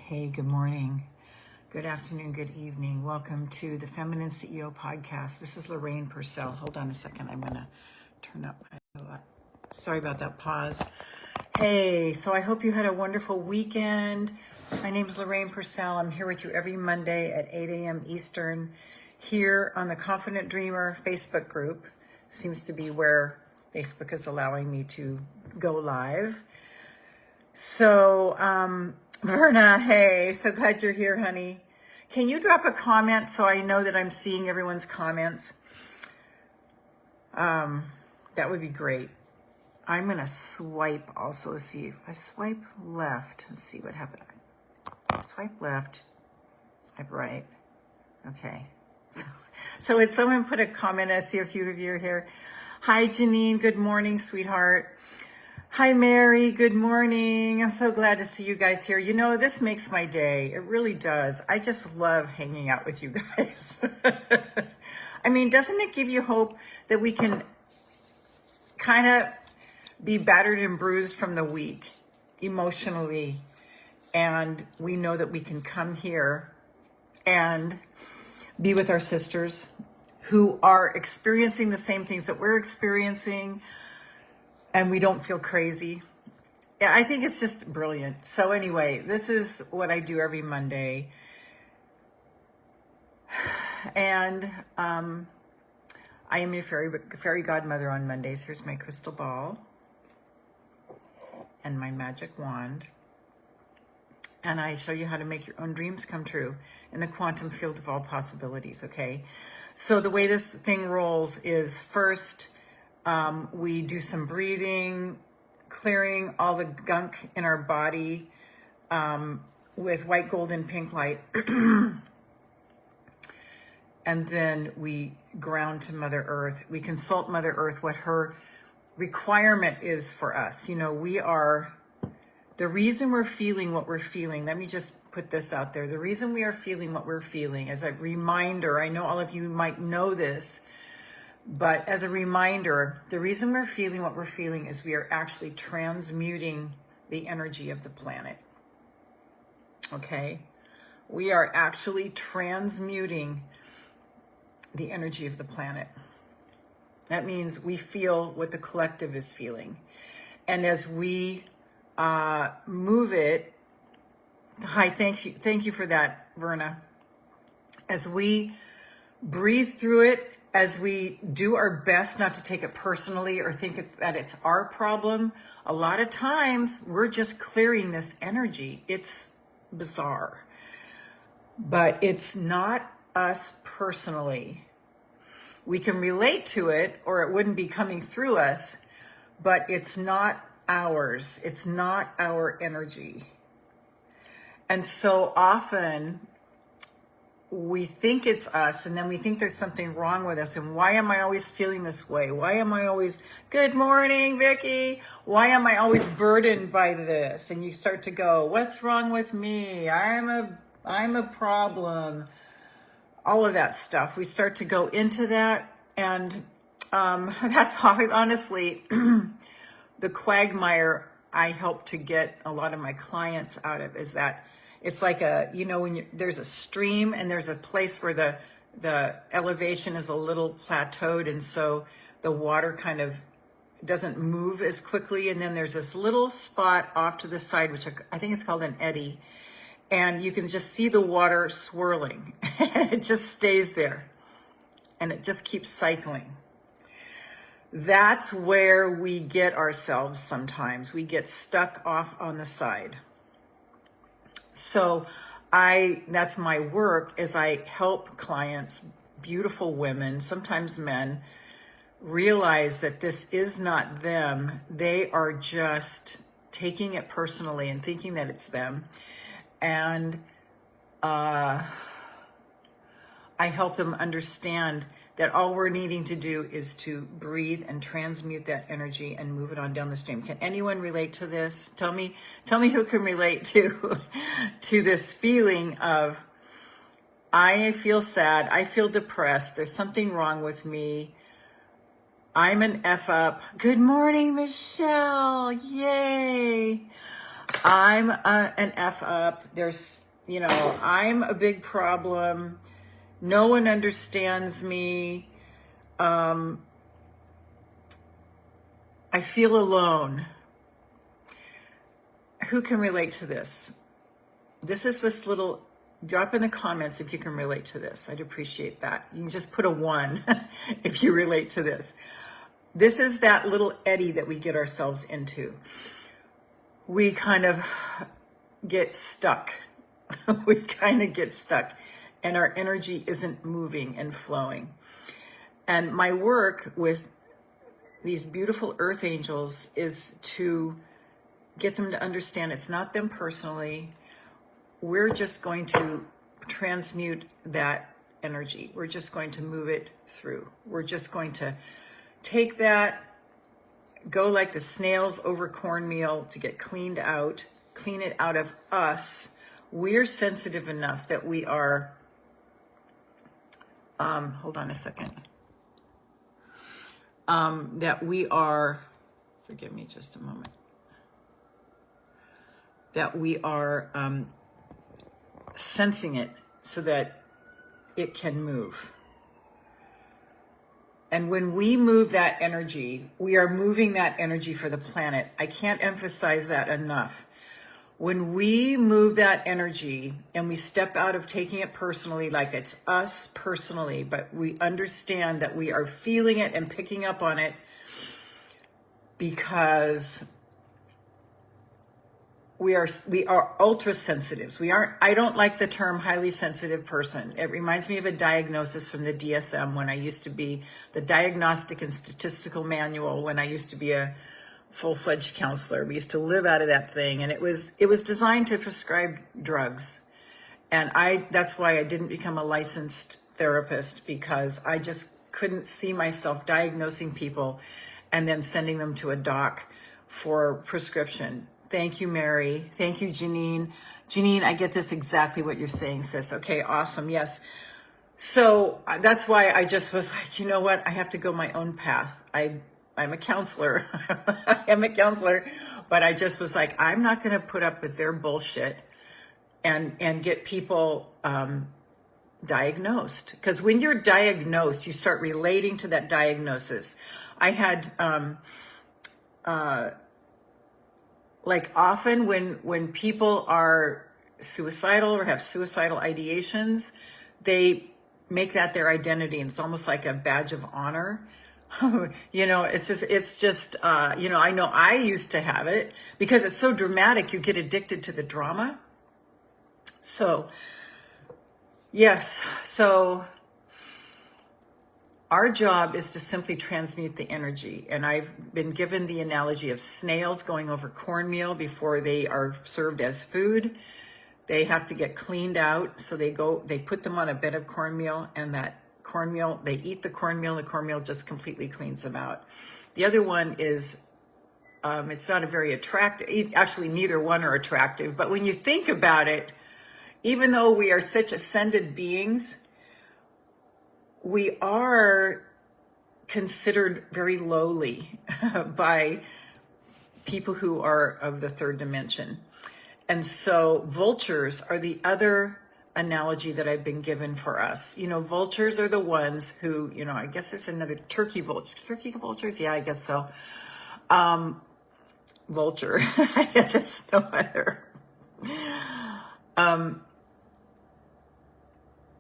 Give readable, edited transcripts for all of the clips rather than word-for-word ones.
Hey, good morning, good afternoon, good evening. Welcome to the Feminine CEO podcast. This is Lorraine Pursell. Hold on a second. I'm going to turn up. Sorry about that pause. Hey, so I hope you had a wonderful weekend. My name is Lorraine Pursell. I'm here with you every Monday at 8 a.m. Eastern here on the Confident Dreamer Facebook group. Seems to be where Facebook is allowing me to go live. So, Verna, hey, so glad you're here, honey. Can you drop a comment so I know that I'm seeing everyone's comments? That would be great. I'm going to swipe also. See if I swipe left. Let's see what happened. Swipe left, swipe right. Okay. So would someone put a comment? I see a few of you are here. Hi, Janine. Good morning, sweetheart. Hi, Mary. Good morning. I'm so glad to see you guys here. You know, this makes my day. It really does. I just love hanging out with you guys. I mean, doesn't it give you hope that we can kind of be battered and bruised from the week emotionally, and we know that we can come here and be with our sisters who are experiencing the same things that we're experiencing, and we don't feel crazy. Yeah, I think it's just brilliant. So anyway, this is what I do every Monday. And I am your fairy godmother on Mondays. Here's my crystal ball and my magic wand. And I show you how to make your own dreams come true in the quantum field of all possibilities, okay? So the way this thing rolls is first, we do some breathing, clearing all the gunk in our body with white, gold, and pink light. And then we ground to Mother Earth. We consult Mother Earth, what her requirement is for us. You know, we are, the reason we're feeling what we're feeling, let me just put this out there. The reason we are feeling what we're feeling, as a reminder, I know all of you might know this, but as a reminder, the reason we're feeling what we're feeling is we are actually transmuting the energy of the planet. Okay? We are actually transmuting the energy of the planet. That means we feel what the collective is feeling. And as we move it, hi, thank you for that, Verna. As we breathe through it, as we do our best not to take it personally or think that it's our problem, a lot of times we're just clearing this energy. It's bizarre, but it's not us personally. We can relate to it or it wouldn't be coming through us, but it's not ours. It's not our energy. And so often we think it's us, and then we think there's something wrong with us. And why am I always feeling this way? Why am I always, good morning, Vicky. Why am I always burdened by this? And you start to go, what's wrong with me? I'm a problem. All of that stuff. We start to go into that. And that's honestly the quagmire I help to get a lot of my clients out of, is that it's like when there's a stream and there's a place where the elevation is a little plateaued, and so the water kind of doesn't move as quickly. And then there's this little spot off to the side, which I think is called an eddy. And you can just see the water swirling. It just stays there. And it just keeps cycling. That's where we get ourselves sometimes. We get stuck off on the side. So that's my work, is I help clients, beautiful women, sometimes men, realize that this is not them. They are just taking it personally and thinking that it's them. And I help them understand that all we're needing to do is to breathe and transmute that energy and move it on down the stream. Can anyone relate to this? Tell me who can relate to this feeling of, I feel sad, I feel depressed, there's something wrong with me, I'm an F up. Good morning, Michelle. Yay. I'm an F up. There's, I'm a big problem. No one understands me. I feel alone. Who can relate to this? This is this little, drop in the comments if you can relate to this. I'd appreciate that. You can just put a 1 if you relate to this. This is that little eddy that we get ourselves into. We kind of get stuck. We kind of get stuck and our energy isn't moving and flowing. And my work with these beautiful earth angels is to get them to understand it's not them personally. We're just going to transmute that energy. We're just going to move it through. We're just going to take that, go like the snails over cornmeal to get cleaned out, clean it out of us. We're sensitive enough that we are, hold on a second, that we are, forgive me just a moment, that we are sensing it so that it can move. And when we move that energy, we are moving that energy for the planet. I can't emphasize that enough. When we move that energy and we step out of taking it personally, like it's us personally, but we understand that we are feeling it and picking up on it because we are ultra sensitives. I don't like the term highly sensitive person. It reminds me of a diagnosis from the DSM when I used to be the Diagnostic and Statistical Manual, when I used to be a full-fledged counselor. We used to live out of that thing, and it was designed to prescribe drugs. And that's why I didn't become a licensed therapist, because I just couldn't see myself diagnosing people and then sending them to a doc for prescription. Thank you, Mary. Thank you, Janine. Janine, I get this exactly what you're saying, sis. Okay, awesome. Yes. So that's why I just was like, you know what? I have to go my own path. I'm a counselor. I am a counselor, but I just was like, I'm not going to put up with their bullshit and get people diagnosed. Because when you're diagnosed, you start relating to that diagnosis. I had like often when people are suicidal or have suicidal ideations, they make that their identity, and it's almost like a badge of honor. It's just I know I used to have it because it's so dramatic. You get addicted to the drama. So yes, so our job is to simply transmute the energy. And I've been given the analogy of snails going over cornmeal before they are served as food. They have to get cleaned out. So they put them on a bed of cornmeal, and that cornmeal, they eat the cornmeal, and the cornmeal just completely cleans them out. The other one is, it's not a very attractive, actually neither one are attractive, but when you think about it, even though we are such ascended beings, we are considered very lowly by people who are of the third dimension. And so vultures are the other analogy that I've been given for us. Vultures are the ones who, I guess there's another turkey vultures. Yeah, I guess so. Vulture. I guess there's no other.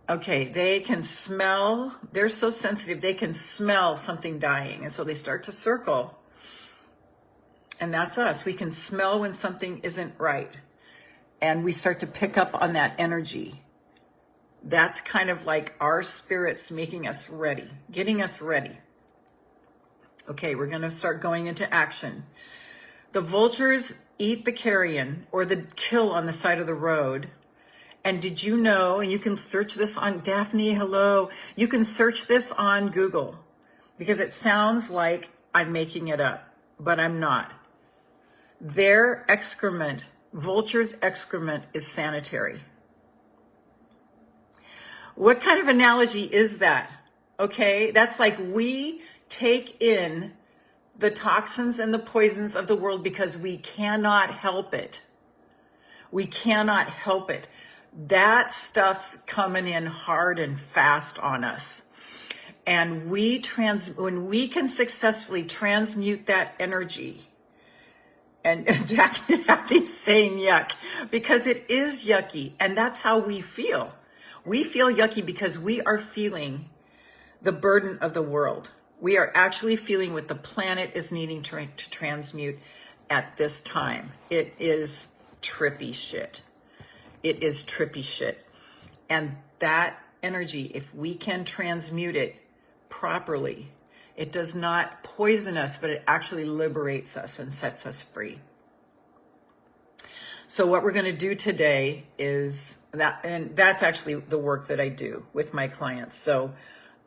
Okay, they can smell, they're so sensitive, they can smell something dying. And so they start to circle. And that's us. We can smell when something isn't right. And we start to pick up on that energy. That's kind of like our spirits making us ready, getting us ready. Okay, we're going to start going into action. The vultures eat the carrion or the kill on the side of the road. And did you know, and you can search this on, Daphne, hello, you can search this on Google because it sounds like I'm making it up, but I'm not. Their excrement, vulture's excrement, is sanitary. What kind of analogy is that? Okay, that's like we take in the toxins and the poisons of the world because we cannot help it. We cannot help it. That stuff's coming in hard and fast on us. And when we can successfully transmute that energy, and Daphne's saying yuck, because it is yucky, and that's how we feel. We feel yucky because we are feeling the burden of the world. We are actually feeling what the planet is needing to transmute at this time. It is trippy shit. It is trippy shit. And that energy, if we can transmute it properly, it does not poison us, but it actually liberates us and sets us free. So what we're going to do today is that, and that's actually the work that I do with my clients. So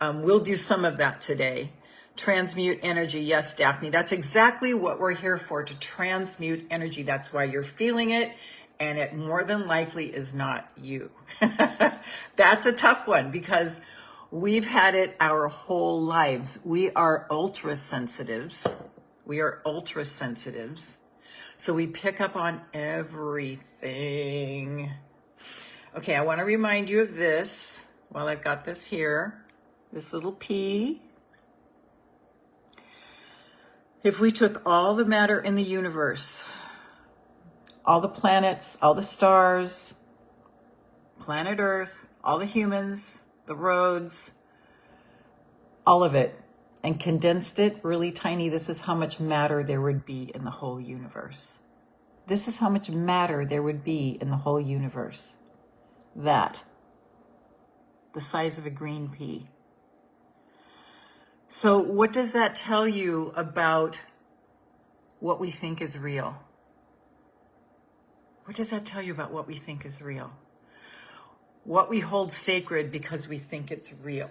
we'll do some of that today. Transmute energy. Yes, Daphne, that's exactly what we're here for, to transmute energy. That's why you're feeling it, and it more than likely is not you. That's a tough one because we've had it our whole lives. We are ultra sensitives. We are ultra sensitives. So we pick up on everything. Okay, I want to remind you of this while I've got this here. This little P. If we took all the matter in the universe, all the planets, all the stars, planet Earth, all the humans, the roads, all of it, and condensed it really tiny, this is how much matter there would be in the whole universe. This is how much matter there would be in the whole universe. That, the size of a green pea. So what does that tell you about what we think is real? What does that tell you about what we think is real? What we hold sacred because we think it's real.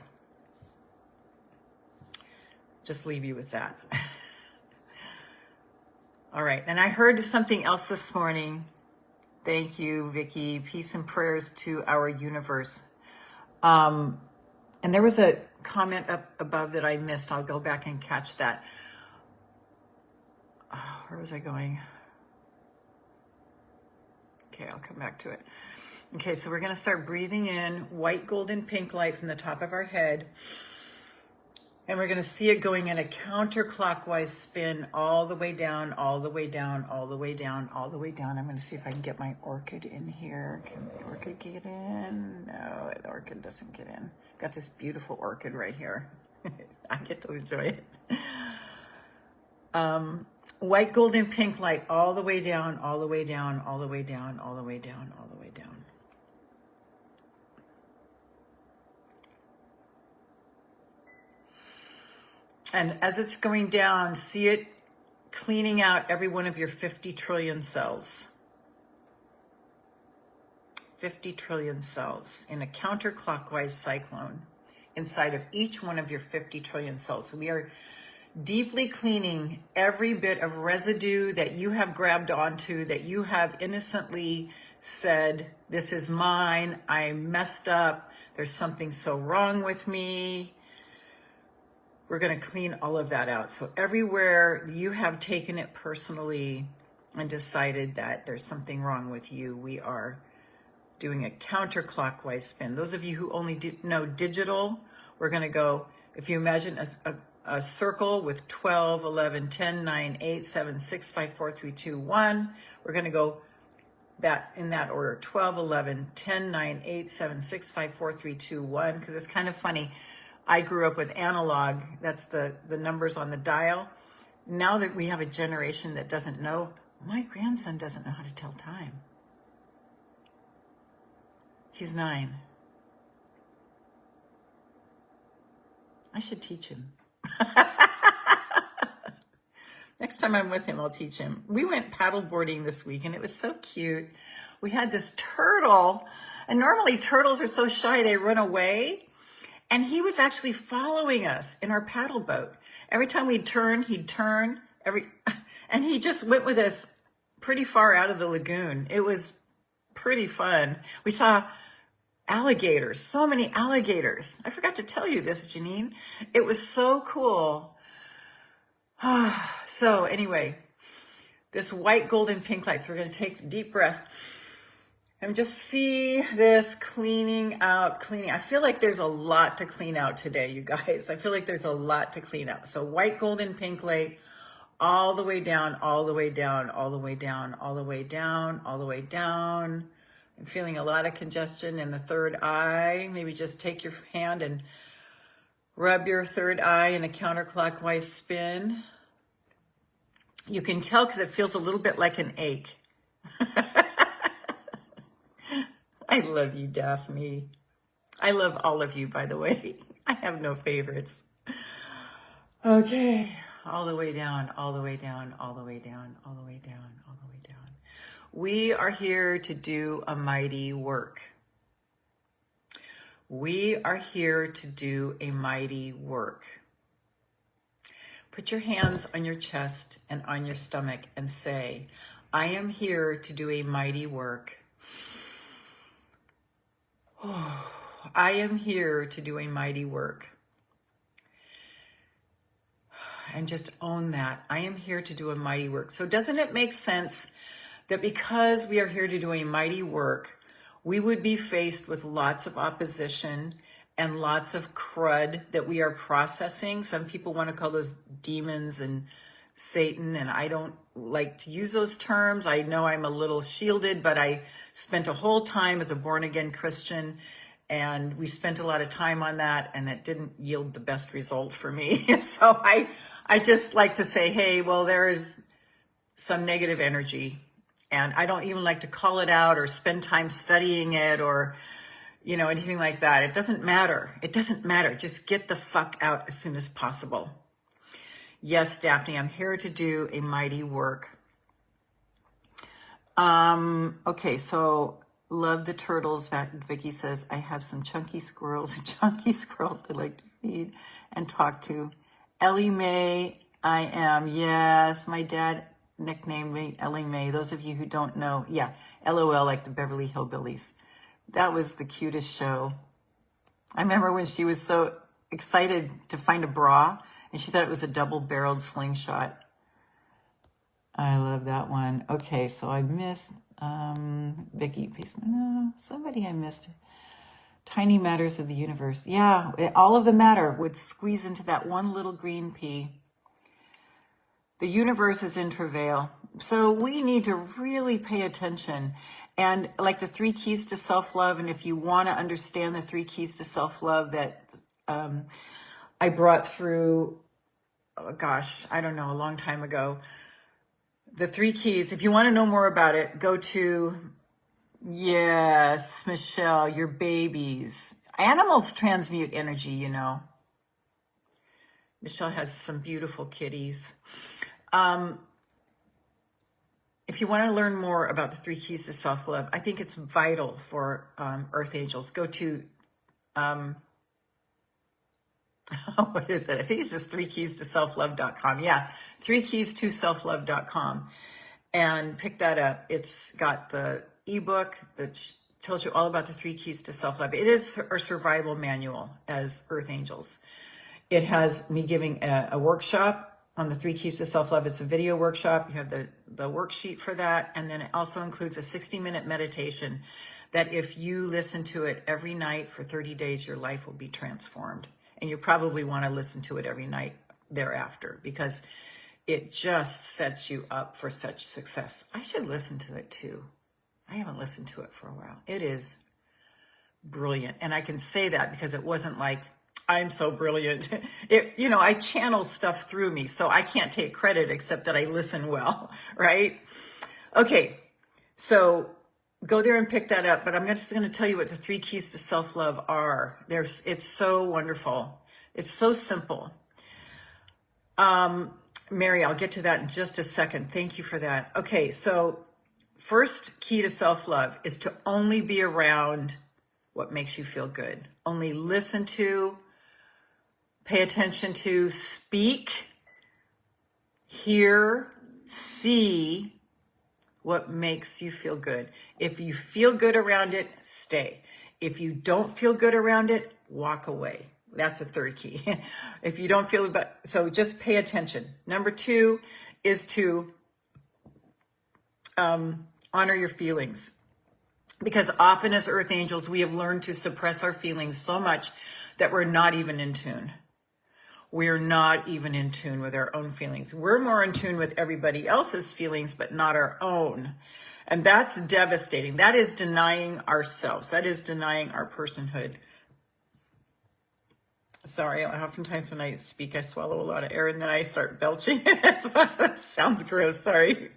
Just leave you with that. All right, and I heard something else this morning. Thank you, Vicki. Peace and prayers to our universe. And there was a comment up above that I missed. I'll go back and catch that. Oh, where was I going? Okay, I'll come back to it. Okay, so we're going to start breathing in white, gold, and pink light from the top of our head. And we're going to see it going in a counterclockwise spin all the way down, all the way down, all the way down, all the way down. I'm going to see if I can get my orchid in here. Can the orchid get in? No, the orchid doesn't get in. Got this beautiful orchid right here. I get to enjoy it. White, gold, and pink light all the way down, all the way down, all the way down, all the way down, all the way down. And as it's going down, see it cleaning out every one of your 50 trillion cells. 50 trillion cells in a counterclockwise cyclone inside of each one of your 50 trillion cells. So we are deeply cleaning every bit of residue that you have grabbed onto, that you have innocently said, this is mine, I messed up, there's something so wrong with me. We're going to clean all of that out. So everywhere you have taken it personally and decided that there's something wrong with you, we are doing a counterclockwise spin. Those of you who only know digital, we're going to go, if you imagine a circle with 12, 11, 10, 9, 8, 7, 6, 5, 4, 3, 2, 1. We're going to go that in that order, 12, 11, 10, 9, 8, 7, 6, 5, 4, 3, 2, 1. Because it's kind of funny. I grew up with analog. That's the numbers on the dial. Now that we have a generation that doesn't know, my grandson doesn't know how to tell time. He's 9. I should teach him. Next time I'm with him, I'll teach him. We went paddleboarding this week, and it was so cute. We had this turtle, and normally turtles are so shy, they run away. And he was actually following us in our paddle boat. Every time we'd turn, he'd turn. And he just went with us pretty far out of the lagoon. It was pretty fun. We saw alligators, so many alligators. I forgot to tell you this, Janine. It was so cool. So anyway, this white, gold, and pink lights. We're going to take a deep breath. And just see this cleaning out, cleaning. I feel like there's a lot to clean out today, you guys. I feel like there's a lot to clean out. So white, golden, pink light, all the way down, all the way down, all the way down, all the way down, all the way down. I'm feeling a lot of congestion in the third eye. Maybe just take your hand and rub your third eye in a counterclockwise spin. You can tell because it feels a little bit like an ache. I love you, Daphne. I love all of you, by the way. I have no favorites. Okay, all the way down, all the way down, all the way down, all the way down, all the way down. We are here to do a mighty work. We are here to do a mighty work. Put your hands on your chest and on your stomach and say, I am here to do a mighty work. I am here to do a mighty work. And just own that. I am here to do a mighty work. So doesn't it make sense that because we are here to do a mighty work, we would be faced with lots of opposition and lots of crud that we are processing? Some people want to call those demons and Satan, and I don't like to use those terms. I know I'm a little shielded, but I spent a whole time as a born-again Christian, and we spent a lot of time on that, and that didn't yield the best result for me. So I just like to say, hey, well, there is some negative energy, and I don't even like to call it out or spend time studying it or, you know, anything like that. It doesn't matter. It doesn't matter. Just get the fuck out as soon as possible. Yes, Daphne, I'm here to do a mighty work. Okay, so love the turtles. Vicky says, I have some chunky squirrels I like to feed and talk to. Ellie Mae, I am. Yes, my dad nicknamed me Ellie Mae. Those of you who don't know, yeah, LOL, like the Beverly Hillbillies. That was the cutest show. I remember when she was so excited to find a bra, and she thought it was a double-barreled slingshot. I love that one. Okay, so I missed Vicky. No, somebody I missed. Tiny matters of the universe. Yeah, all of the matter would squeeze into that one little green pea. The universe is in travail. So we need to really pay attention. And like the 3 keys to self-love, and if you want to understand the 3 keys to self-love that I brought through, oh gosh, I don't know, a long time ago. The 3 keys, if you want to know more about it, go to, yes, Michelle, your babies. Animals transmute energy, you know. Michelle has some beautiful kitties. If you want to learn more about the 3 keys to self-love, I think it's vital for Earth Angels. Go to, what is it? I think it's just 3keys2selflove.com. Yeah, 3keys2selflove.com. And pick that up. It's got the ebook that tells you all about the 3 keys to self-love. It is our survival manual as Earth Angels. It has me giving a workshop on the 3 keys to self-love. It's a video workshop. You have the worksheet for that. And then it also includes a 60-minute meditation that if you listen to it every night for 30 days, your life will be transformed. And you probably want to listen to it every night thereafter because it just sets you up for such success. I should listen to it too. I haven't listened to it for a while. It is brilliant. And I can say that because it wasn't like, I'm so brilliant. I channel stuff through me, so I can't take credit except that I listen well, right? Okay, so go there and pick that up. But I'm just going to tell you what the 3 keys to self-love are. It's so wonderful. It's so simple. Mary, I'll get to that in just a second. Thank you for that. Okay, so first key to self-love is to only be around what makes you feel good. Only listen to, pay attention to, speak, hear, see what makes you feel good. If you feel good around it, stay. If you don't feel good around it, walk away. That's a 3rd key. If you don't feel it, so just pay attention. Number 2 is to honor your feelings. Because often as earth angels, we have learned to suppress our feelings so much that we're not even in tune. We're not even in tune with our own feelings. We're more in tune with everybody else's feelings, but not our own. And that's devastating. That is denying ourselves. That is denying our personhood. Sorry, oftentimes when I speak, I swallow a lot of air and then I start belching. Sounds gross, sorry.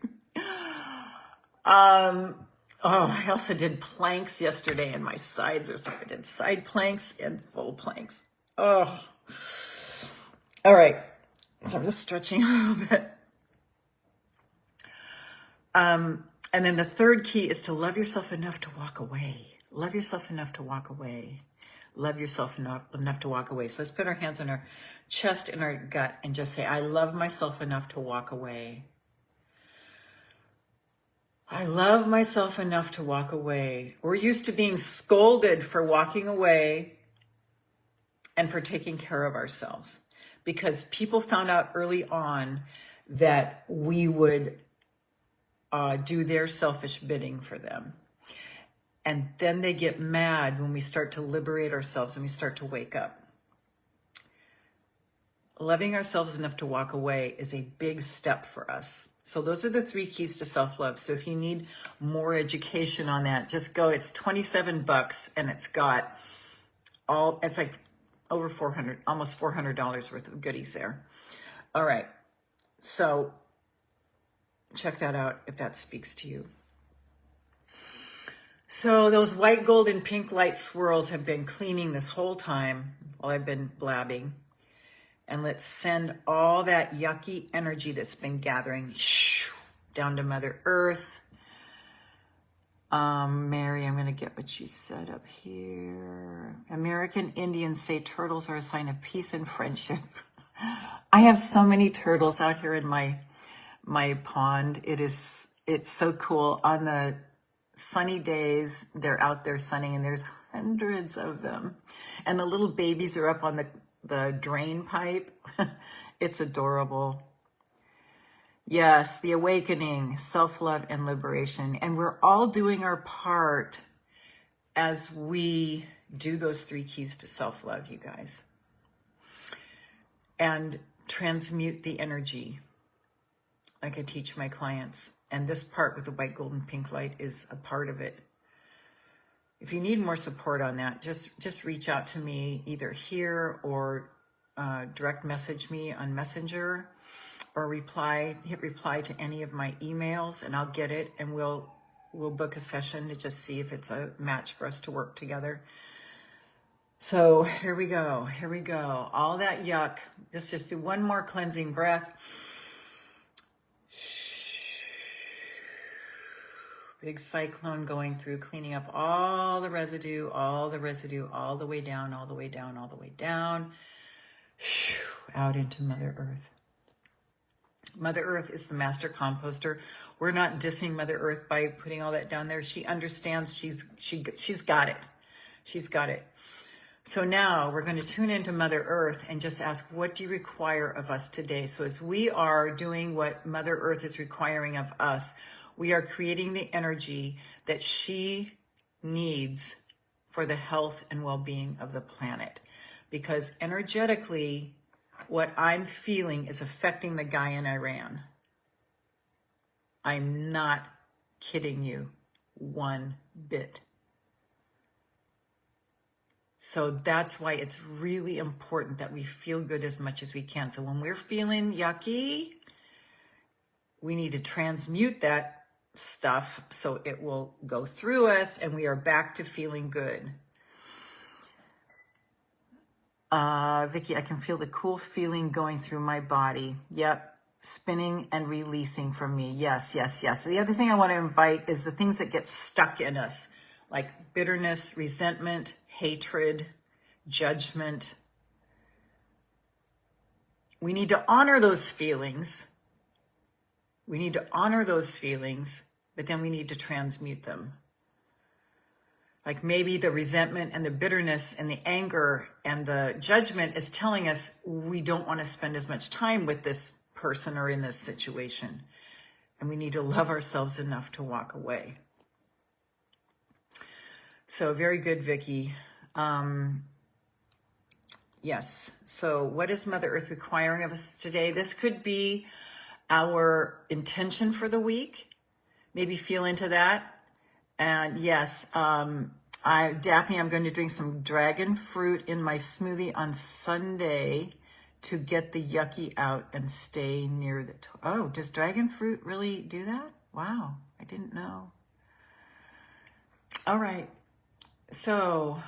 Oh, I also did planks yesterday and my sides are so I did side planks and full planks. Oh. All right. So I'm just stretching a little bit. And then the third key is to love yourself enough to walk away. Love yourself enough to walk away. Love yourself enough to walk away. So let's put our hands on our chest and our gut and just say, I love myself enough to walk away. I love myself enough to walk away. We're used to being scolded for walking away and for taking care of ourselves because people found out early on that we would do their selfish bidding for them. And then they get mad when we start to liberate ourselves and we start to wake up. Loving ourselves enough to walk away is a big step for us. So those are the 3 keys to self-love. So if you need more education on that, just go. It's $27 and it's got it's like over $400, almost $400 worth of goodies there. All right. So check that out if that speaks to you. So those white, gold, and pink light swirls have been cleaning this whole time while I've been blabbing. And let's send all that yucky energy that's been gathering down to Mother Earth. Mary, I'm going to get what you said up here. American Indians say turtles are a sign of peace and friendship. I have so many turtles out here in my pond. It's so cool. On the sunny days, they're out there sunning and there's hundreds of them. And the little babies are up on the drain pipe. It's adorable. Yes, the awakening, self-love, and liberation. And we're all doing our part as we do those 3 keys to self-love, you guys. And transmute the energy, like I teach my clients. And this part with the white, gold, and pink light is a part of it. If you need more support on that, just reach out to me either here or direct message me on Messenger or hit reply to any of my emails and I'll get it and we'll book a session to just see if it's a match for us to work together. So here we go. All that yuck. Let's just do one more cleansing breath. Big cyclone going through, cleaning up all the residue, all the way down, all the way down, out into Mother Earth. Mother Earth is the master composter. We're not dissing Mother Earth by putting all that down there. She understands. She's got it. She's got it. So now we're going to tune into Mother Earth and just ask, what do you require of us today? So as we are doing what Mother Earth is requiring of us, we are creating the energy that she needs for the health and well-being of the planet. Because energetically, what I'm feeling is affecting the guy in Iran. I'm not kidding you one bit. So that's why it's really important that we feel good as much as we can. So when we're feeling yucky, we need to transmute that stuff so it will go through us and we are back to feeling good. Vicky, I can feel the cool feeling going through my body. Yep. Spinning and releasing from me. Yes. The other thing I want to invite is the things that get stuck in us, like bitterness, resentment, hatred, judgment. We need to honor those feelings. But then we need to transmute them. Like maybe the resentment and the bitterness and the anger and the judgment is telling us we don't want to spend as much time with this person or in this situation. And we need to love ourselves enough to walk away. So very good, Vicky. Yes. So what is Mother Earth requiring of us today? This could be our intention for the week. Maybe feel into that. And yes, Daphne, I'm going to drink some dragon fruit in my smoothie on Sunday to get the yucky out and stay near the... Oh, does dragon fruit really do that? Wow, I didn't know. All right. So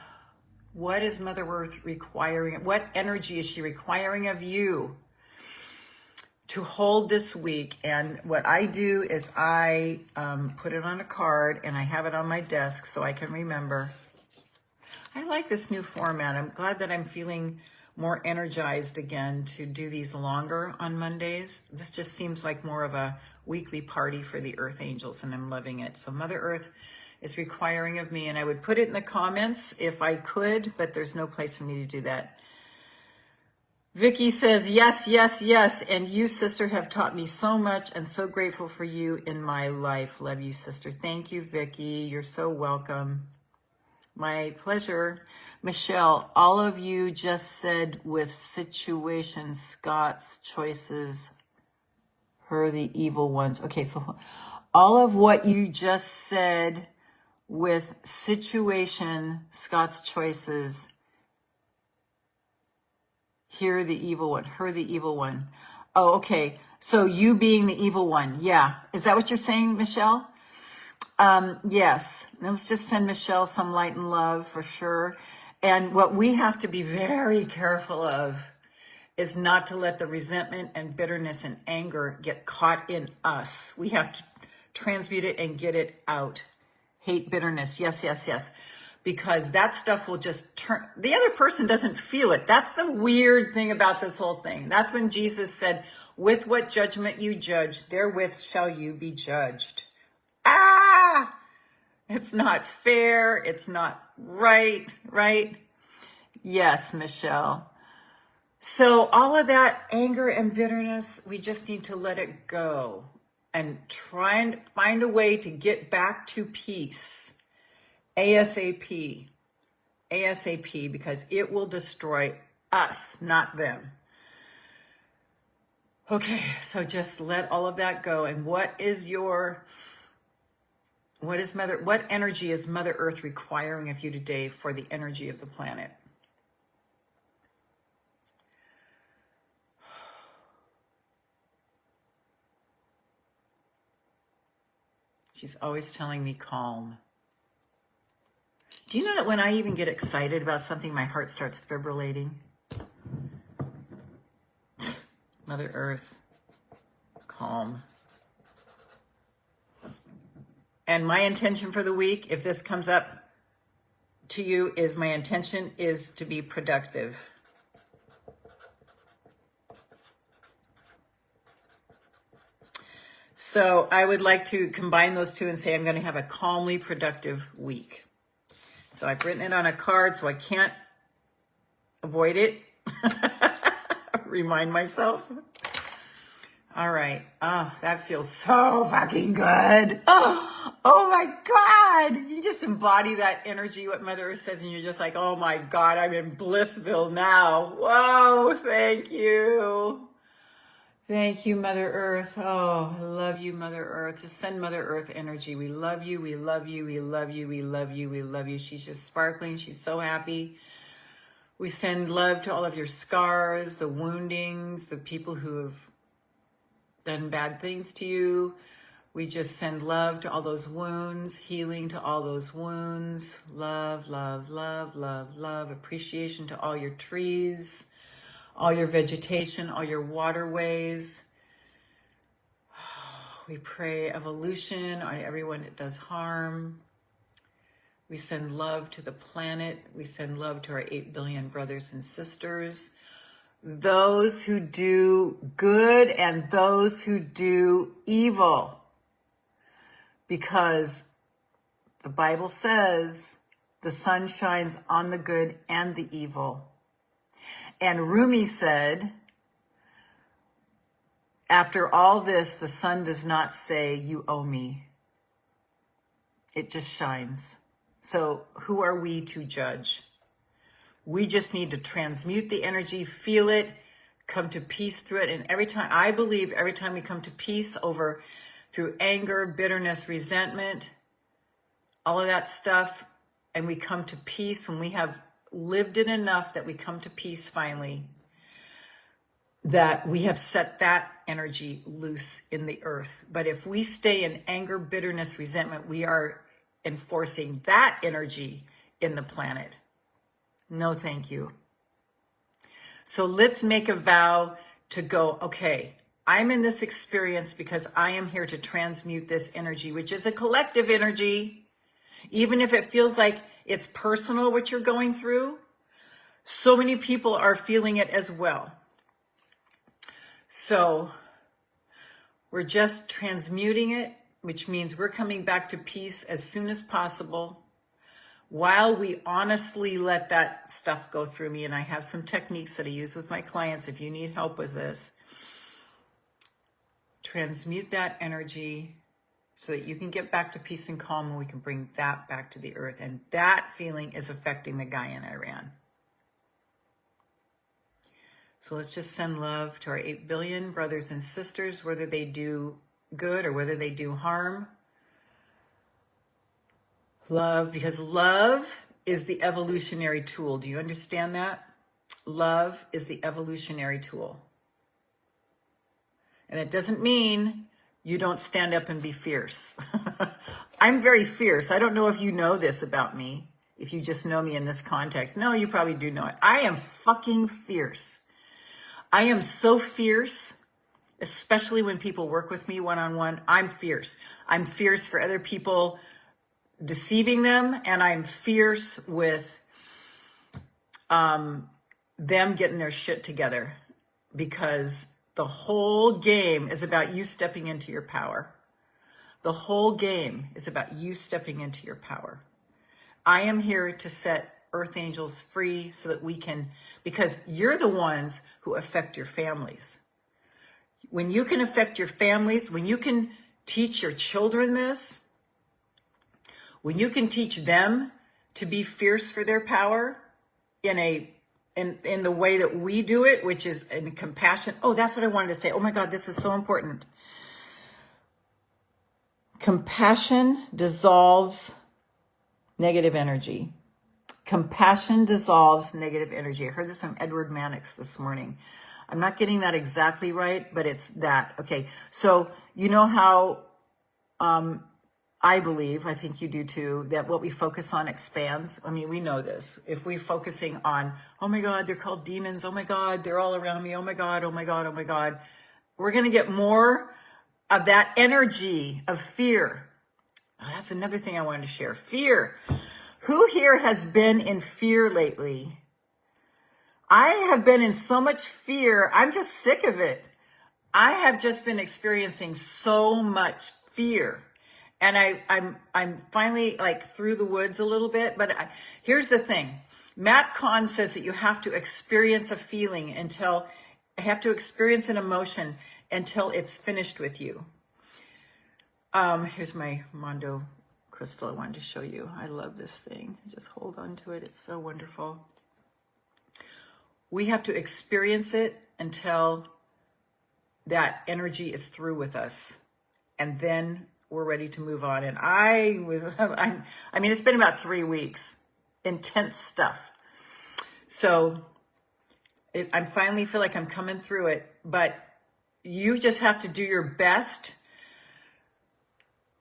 what is Mother Earth requiring? What energy is she requiring of you to hold this week? And what I do is I put it on a card and I have it on my desk so I can remember. I like this new format. I'm glad that I'm feeling more energized again to do these longer on Mondays. This just seems like more of a weekly party for the Earth Angels, and I'm loving it. So Mother Earth is requiring of me, and I would put it in the comments if I could, but there's no place for me to do that. Vicky says, yes, yes, yes. And you, sister, have taught me so much and so grateful for you in my life. Love you, sister. Thank you, Vicky. You're so welcome. My pleasure. Michelle, all of you just said with situation, Scott's choices, her the evil ones. Okay, so all of what you just said with situation, Scott's choices, here the evil one, her the evil one. Oh, okay. So you being the evil one. Yeah. Is that what you're saying, Michelle? Yes. Let's just send Michelle some light and love for sure. And what we have to be very careful of is not to let the resentment and bitterness and anger get caught in us. We have to transmute it and get it out. Hate, bitterness. Yes, yes, yes. Because that stuff will just turn, the other person doesn't feel it. That's the weird thing about this whole thing. That's when Jesus said, with what judgment you judge, therewith shall you be judged. Ah, it's not fair. It's not right, right? Yes, Michelle. So all of that anger and bitterness, we just need to let it go and try and find a way to get back to peace. ASAP, because it will destroy us, not them. Okay, so just let all of that go. And what energy is Mother Earth requiring of you today for the energy of the planet? She's always telling me calm. Do you know that when I even get excited about something, my heart starts fibrillating? Mother Earth, calm. And my intention for the week, if this comes up to you, is my intention is to be productive. So I would like to combine those two and say I'm going to have a calmly productive week. So I've written it on a card so I can't avoid it. Remind myself. All right. Oh, that feels so fucking good. Oh my God. You just embody that energy, what Mother Earth says, and you're just like, oh my God, I'm in Blissville now. Whoa, thank you. Thank you, Mother Earth. Oh, I love you, Mother Earth. Just send Mother Earth energy. We love you. We love you. We love you. We love you. We love you. She's just sparkling. She's so happy. We send love to all of your scars, the woundings, the people who have done bad things to you. We just send love to all those wounds, healing to all those wounds. Love, love, love, love, love. Appreciation to all your trees, all your vegetation, all your waterways. We pray evolution on everyone that does harm. We send love to the planet. We send love to our 8 billion brothers and sisters. Those who do good and those who do evil. Because the Bible says the sun shines on the good and the evil. And Rumi said, after all this, the sun does not say, you owe me. It just shines. So who are we to judge? We just need to transmute the energy, feel it, come to peace through it. And I believe every time we come to peace through anger, bitterness, resentment, all of that stuff, and we come to peace when we have lived it enough that we come to peace finally, that we have set that energy loose in the earth. But if we stay in anger, bitterness, resentment, we are enforcing that energy in the planet. No, thank you. So let's make a vow to go, okay, I'm in this experience because I am here to transmute this energy, which is a collective energy. Even if it feels like it's personal, what you're going through, so many people are feeling it as well. So we're just transmuting it, which means we're coming back to peace as soon as possible while we honestly let that stuff go through me. And I have some techniques that I use with my clients if you need help with this. Transmute that energy so that you can get back to peace and calm, and we can bring that back to the earth. And that feeling is affecting the guy in Iran. So let's just send love to our 8 billion brothers and sisters, whether they do good or whether they do harm. Love, because love is the evolutionary tool. Do you understand that? Love is the evolutionary tool. And it doesn't mean you don't stand up and be fierce. I'm very fierce. I don't know if you know this about me, if you just know me in this context. No, you probably do know it. I am fucking fierce. I am so fierce, especially when people work with me one-on-one. I'm fierce. I'm fierce for other people deceiving them, and I'm fierce with them getting their shit together, because the whole game is about you stepping into your power. The whole game is about you stepping into your power. I am here to set earth angels free so that we can, because you're the ones who affect your families. When you can affect your families, when you can teach your children this, when you can teach them to be fierce for their power in the way that we do it, which is in compassion. Oh, that's what I wanted to say. Oh my God, this is so important. Compassion dissolves negative energy. Compassion dissolves negative energy. I heard this from Edward Mannix this morning. I'm not getting that exactly right, but it's that. Okay, so you know how I believe, I think you do too, that what we focus on expands. I mean, we know this. If we're focusing on, oh my God, they're called demons. Oh my God, they're all around me. Oh my God, oh my God, oh my God. We're going to get more of that energy of fear. Oh, that's another thing I wanted to share. Fear. Who here has been in fear lately? I have been in so much fear. I'm just sick of it. I have just been experiencing so much fear. And I'm finally like through the woods a little bit. But here's the thing. Matt Kahn says that you have to experience a feeling experience an emotion until it's finished with you. Here's my Mondo crystal I wanted to show you. I love this thing. Just hold on to it. It's so wonderful. We have to experience it until that energy is through with us. And then we're ready to move on. And I mean, it's been about 3 weeks, intense stuff. So I finally feel like I'm coming through it, but you just have to do your best,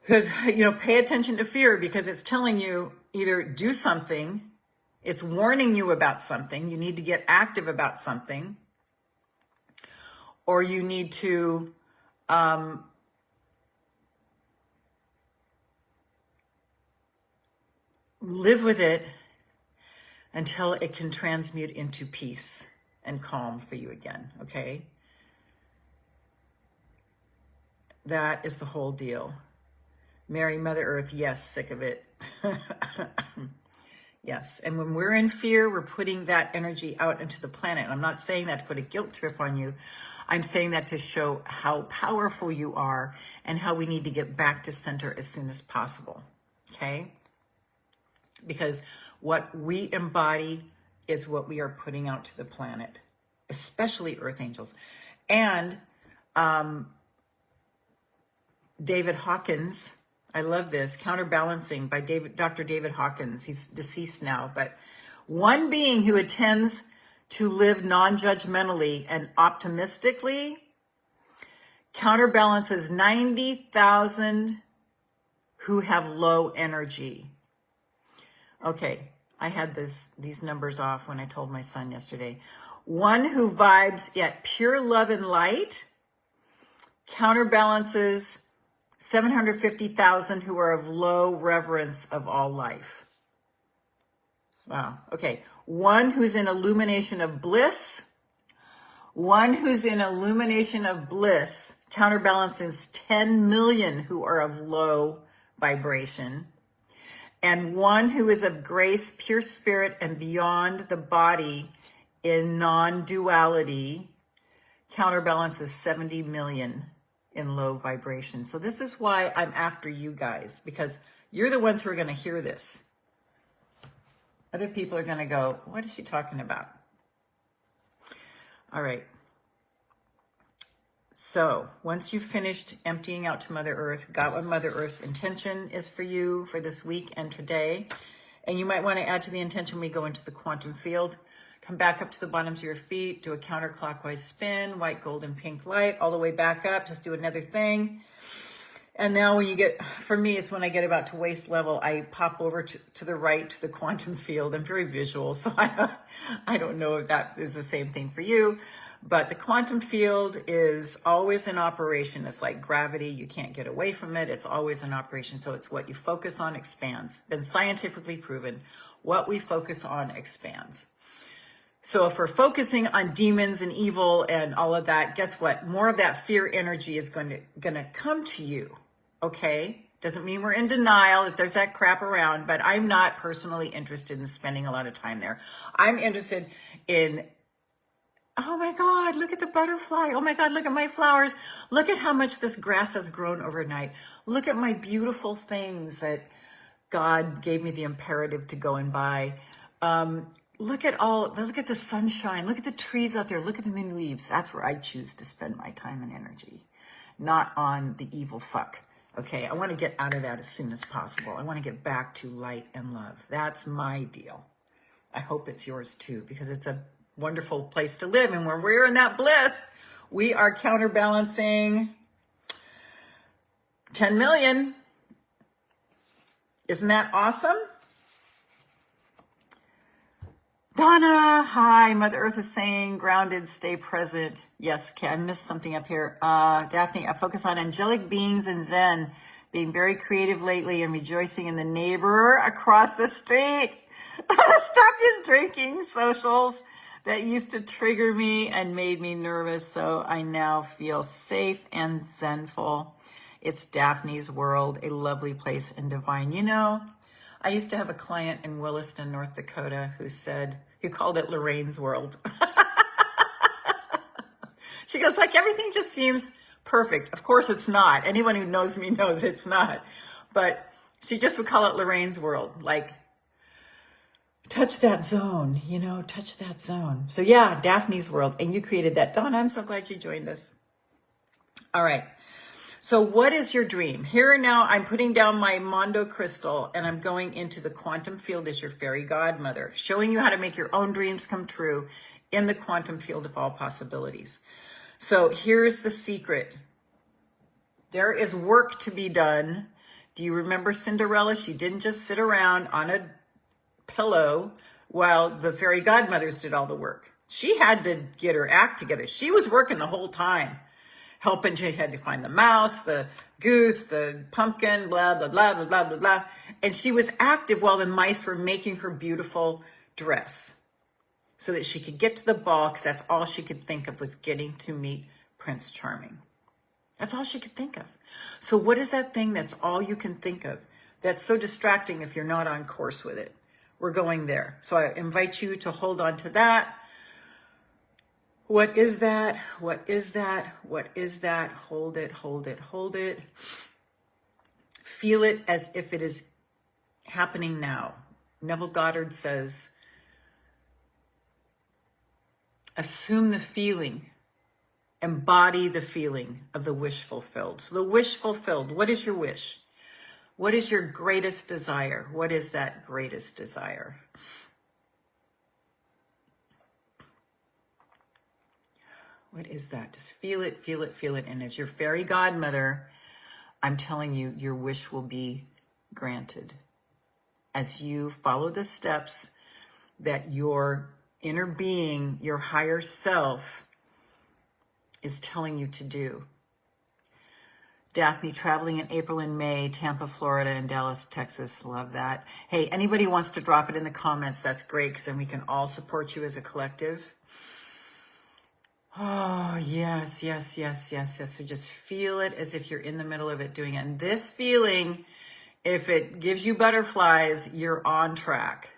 because, pay attention to fear, because it's telling you either do something, it's warning you about something, you need to get active about something, or you need to, live with it until it can transmute into peace and calm for you again, okay? That is the whole deal. Mary, Mother Earth, yes, sick of it. Yes, and when we're in fear, we're putting that energy out into the planet. And I'm not saying that to put a guilt trip on you. I'm saying that to show how powerful you are and how we need to get back to center as soon as possible, okay? because what we embody is what we are putting out to the planet, especially Earth Angels. And David Hawkins, I love this, Counterbalancing by Dr. David Hawkins. He's deceased now, but one being who intends to live non-judgmentally and optimistically counterbalances 90,000 who have low energy. Okay, I had these numbers off when I told my son yesterday. One who vibes at pure love and light counterbalances 750,000 who are of low reverence of all life. Wow. Okay. One who's in illumination of bliss. One who's in illumination of bliss counterbalances 10 million who are of low vibration. And one who is of grace, pure spirit, and beyond the body in non-duality counterbalances 70 million in low vibration. So this is why I'm after you guys, because you're the ones who are going to hear this. Other people are going to go, what is she talking about? All right. So once you've finished emptying out to Mother Earth, got what Mother Earth's intention is for you for this week and today, and you might want to add to the intention when we go into the quantum field. Come back up to the bottoms of your feet, do a counterclockwise spin, white, gold, and pink light, all the way back up, just do another thing. And now when you get, for me, it's when I get about to waist level, I pop over to the right, to the quantum field. I'm very visual, so I don't know if that is the same thing for you. But the quantum field is always in operation. It's like gravity. You can't get away from it. It's always in operation. So it's what you focus on expands. Been scientifically proven. What we focus on expands. So if we're focusing on demons and evil and all of that, guess what? More of that fear energy is going to come to you, okay? Doesn't mean we're in denial that there's that crap around, but I'm not personally interested in spending a lot of time there. I'm interested in, oh my God, look at the butterfly. Oh my God, look at my flowers. Look at how much this grass has grown overnight. Look at my beautiful things that God gave me the imperative to go and buy. Look at the sunshine. Look at the trees out there. Look at the new leaves. That's where I choose to spend my time and energy, not on the evil fuck. Okay, I want to get out of that as soon as possible. I want to get back to light and love. That's my deal. I hope it's yours too, because it's a wonderful place to live. And when we're in that bliss, we are counterbalancing 10 million. Isn't that awesome? Donna, hi. Mother Earth is saying grounded, stay present. Yes, I missed something up here. Daphne, I focus on angelic beings and Zen, being very creative lately and rejoicing in the neighbor across the street. Stop his drinking socials that used to trigger me and made me nervous, so I now feel safe and zenful. It's Daphne's world, a lovely place and divine. You know, I used to have a client in Williston, North Dakota, who called it Lorraine's world. She goes, like, everything just seems perfect. Of course it's not. Anyone who knows me knows it's not. But she just would call it Lorraine's world. Like, touch that zone, touch that zone. So yeah, Daphne's world. And you created that. Donna, I'm so glad you joined us. All right. So what is your dream? Here now, I'm putting down my Mondo crystal and I'm going into the quantum field as your fairy godmother, showing you how to make your own dreams come true in the quantum field of all possibilities. So here's the secret. There is work to be done. Do you remember Cinderella? She didn't just sit around on a pillow while the fairy godmothers did all the work. She had to get her act together. She was working the whole time. Helping, she had to find the mouse, the goose, the pumpkin, blah, blah, blah, blah, blah, blah, blah. And she was active while the mice were making her beautiful dress so that she could get to the ball, because that's all she could think of was getting to meet Prince Charming. That's all she could think of. So what is that thing that's all you can think of that's so distracting if you're not on course with it? We're going there. So I invite you to hold on to that. What is that? What is that? What is that? Hold it, hold it, hold it. Feel it as if it is happening now. Neville Goddard says, assume the feeling, embody the feeling of the wish fulfilled. So the wish fulfilled, what is your wish? What is your greatest desire? What is that greatest desire? What is that? Just feel it, feel it, feel it. And as your fairy godmother, I'm telling you, your wish will be granted. As you follow the steps that your inner being, your higher self, is telling you to do. Daphne, traveling in April and May, Tampa, Florida, and Dallas, Texas. Love that. Hey, anybody wants to drop it in the comments, that's great, because then we can all support you as a collective. Oh, yes, yes, yes, yes, yes. So just feel it as if you're in the middle of it doing it. And this feeling, if it gives you butterflies, you're on track.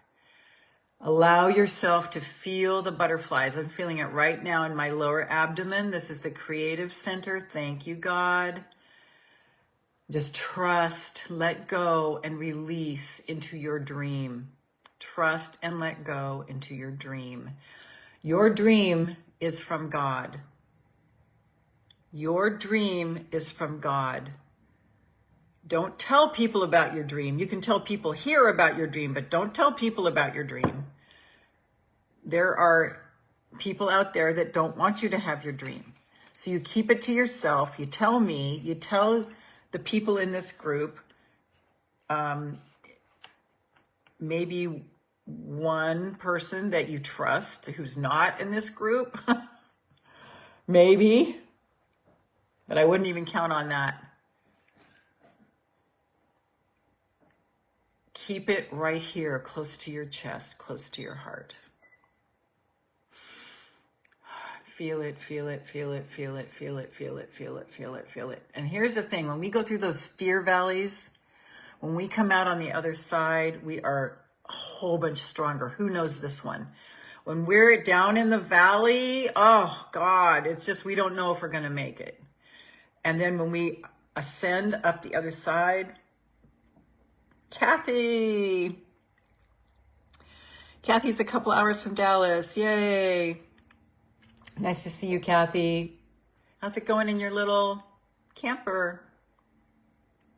Allow yourself to feel the butterflies. I'm feeling it right now in my lower abdomen. This is the creative center. Thank you, God. Just trust, let go, and release into your dream. Trust and let go into your dream. Your dream is from God. Your dream is from God. Don't tell people about your dream. You can tell people here about your dream, but don't tell people about your dream. There are people out there that don't want you to have your dream. So you keep it to yourself. You tell me, you tell the people in this group, maybe one person that you trust who's not in this group, maybe, but I wouldn't even count on that. Keep it right here, close to your chest, close to your heart. Feel it, feel it, feel it, feel it, feel it, feel it, feel it, feel it, feel it. And here's the thing, when we go through those fear valleys, when we come out on the other side, we are a whole bunch stronger. Who knows this one? When we're down in the valley, oh God, it's just, we don't know if we're going to make it. And then when we ascend up the other side, Kathy's a couple hours from Dallas. Yay. Nice to see you, Kathy. How's it going in your little camper?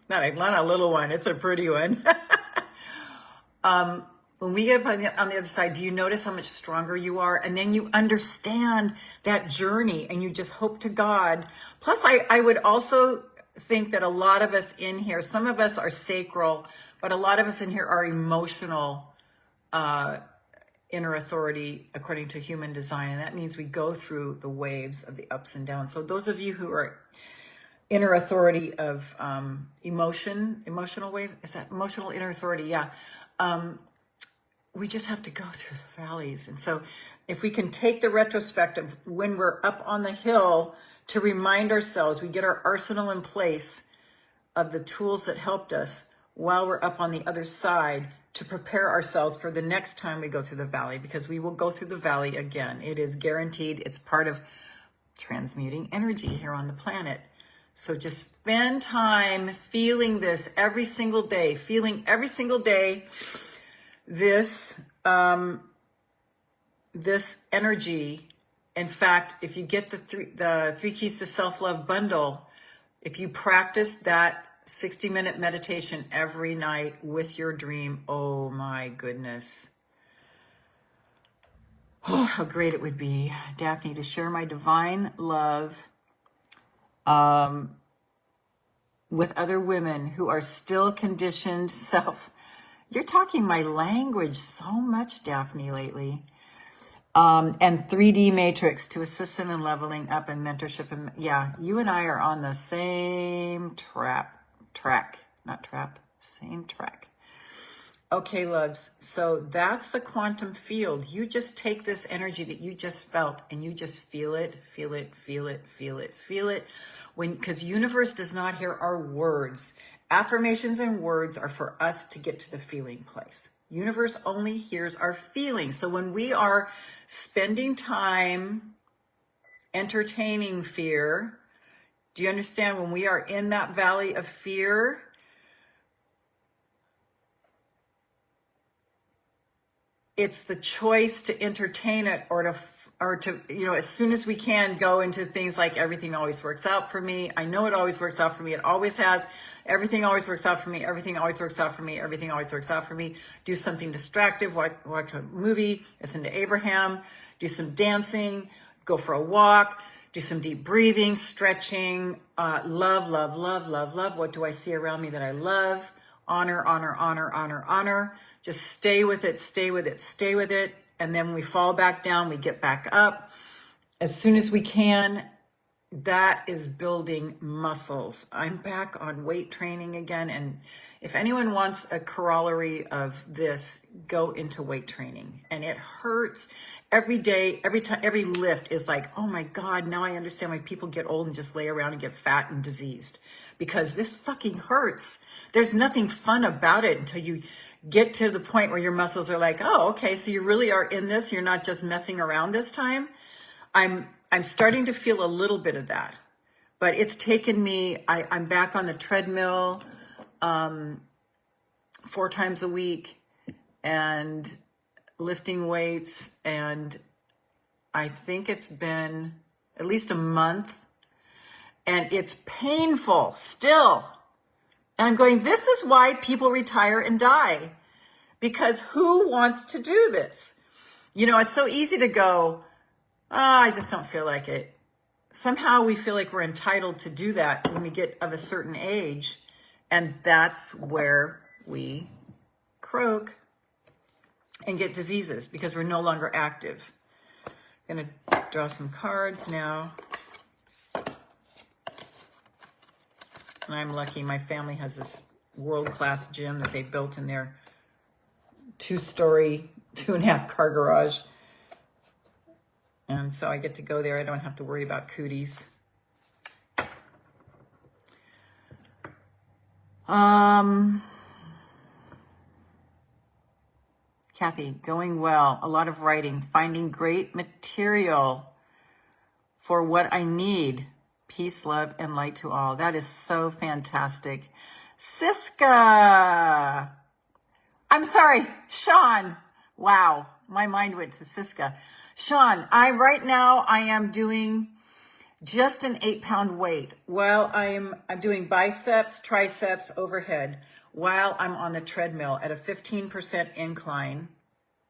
Not a little one. It's a pretty one. When we get up on the other side, do you notice how much stronger you are? And then you understand that journey and you just hope to God. Plus, I would also think that a lot of us in here, some of us are sacral, but a lot of us in here are emotional inner authority according to human design. And that means we go through the waves of the ups and downs. So those of you who are inner authority of emotional wave, is that emotional inner authority? Yeah. We just have to go through the valleys. And so if we can take the retrospective when we're up on the hill to remind ourselves, we get our arsenal in place of the tools that helped us while we're up on the other side to prepare ourselves for the next time we go through the valley, because we will go through the valley again. It is guaranteed. It's part of transmuting energy here on the planet. So just spend time feeling this every single day, this energy. In fact, if you get the 3 Keys to Self-Love bundle, if you practice that 60-minute meditation every night with your dream, oh my goodness. Oh, how great it would be, Daphne, to share my divine love with other women who are still conditioned You're talking my language so much, Daphne, lately. And 3D matrix to assist them in leveling up and mentorship. And yeah, you and I are on the same same track. Okay, loves. So that's the quantum field. You just take this energy that you just felt and you just feel it. Because universe does not hear our words. Affirmations and words are for us to get to the feeling place. Universe only hears our feelings. So when we are spending time entertaining fear, do you understand? When we are in that valley of fear, it's the choice to entertain it or to, you know, as soon as we can go into things like everything always works out for me. I know it always works out for me. It always has. Everything always works out for me. Everything always works out for me. Everything always works out for me. Do something distractive, watch a movie, listen to Abraham, do some dancing, go for a walk, do some deep breathing, stretching, love, love, love, love, love. What do I see around me that I love? Honor, honor, honor, honor, honor. Just stay with it, stay with it, stay with it. And then when we fall back down, we get back up as soon as we can. That is building muscles. I'm back on weight training again. And if anyone wants a corollary of this, go into weight training. And it hurts every day, every time, every lift is like, oh my God, now I understand why people get old and just lay around and get fat and diseased, because this fucking hurts. There's nothing fun about it until you get to the point where your muscles are like, oh, okay, so you really are in this. You're not just messing around this time. I'm starting to feel a little bit of that, but it's taken me, I'm back on the treadmill 4 times a week and lifting weights. And I think it's been at least a month, and it's painful still. And I'm going, this is why people retire and die, because who wants to do this? You know, it's so easy to go, oh, I just don't feel like it. Somehow we feel like we're entitled to do that when we get of a certain age. And that's where we croak and get diseases, because we're no longer active. I'm going to draw some cards now. And I'm lucky my family has this world-class gym that they built in their 2-story, 2.5 car garage. And so I get to go there. I don't have to worry about cooties. Kathy, going well. A lot of writing. Finding great material for what I need. Peace, love, and light to all. That is so fantastic. Siska. I'm sorry, Sean. Wow, my mind went to Siska. Sean, right now I am doing just an 8-pound weight. While I'm doing biceps, triceps, overhead, while I'm on the treadmill at a 15% incline.